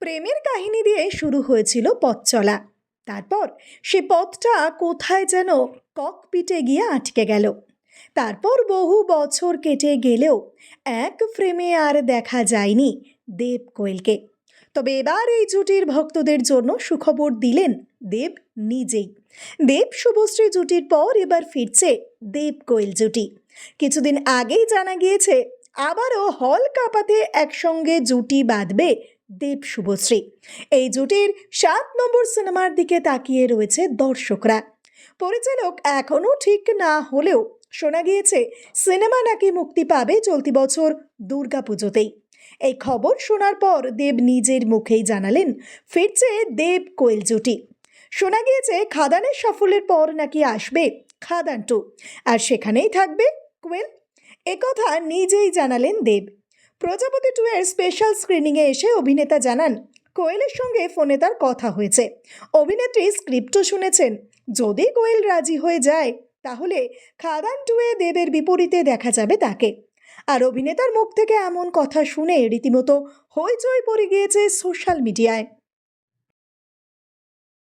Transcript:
প্রেমের কাহিনী দিয়ে শুরু হয়েছিল পথ চলা। তারপর সে পথটা কোথায় যেন ককপিটে গিয়ে আটকে গেল। তারপর বহু বছর কেটে গেলেও এক ফ্রেমে আর দেখা যায়নি দেব কোয়েলকে। তবে এবার এই জুটির ভক্তদের জন্য সুখবর দিলেন দেব নিজেই। দেব শুভশ্রী জুটির পর এবার ফিরছে দেব কোয়েল জুটি। কিছুদিন আগেই জানা গিয়েছে আবারও হল কাঁপাতে একসঙ্গে জুটি বাঁধবে দেব শুভশ্রী। এই জুটির 7 নম্বর সিনেমার দিকে তাকিয়ে রয়েছে দর্শকরা। পরিচালক এখনও ঠিক না হলেও শোনা গিয়েছে সিনেমা নাকি মুক্তি পাবে চলতি বছর দুর্গাপুজোতেই। এই খবর শোনার পর দেব নিজের মুখেই জানালেন ফিরছে দেব কোয়েল জুটি। শোনা গিয়েছে খাদানের সাফল্যের পর নাকি আসবে খাদান 2, আর সেখানেই থাকবে কোয়েল। একথা নিজেই জানালেন দেব। প্রজাপতি 2 এর স্পেশাল স্ক্রিনিংয়ে এসে অভিনেতা জানান কোয়েলের সঙ্গে ফোনে তার কথা হয়েছে। অভিনেত্রী স্ক্রিপ্টও শুনেছেন। যদি কোয়েল রাজি হয়ে যায় তাহলে খাদান 2 এ দেবের বিপরীতে দেখা যাবে তাকে। আর অভিনেতার মুখ থেকে এমন কথা শুনে রীতিমতো হইচই পড়ে গিয়েছে সোশ্যাল মিডিয়ায়।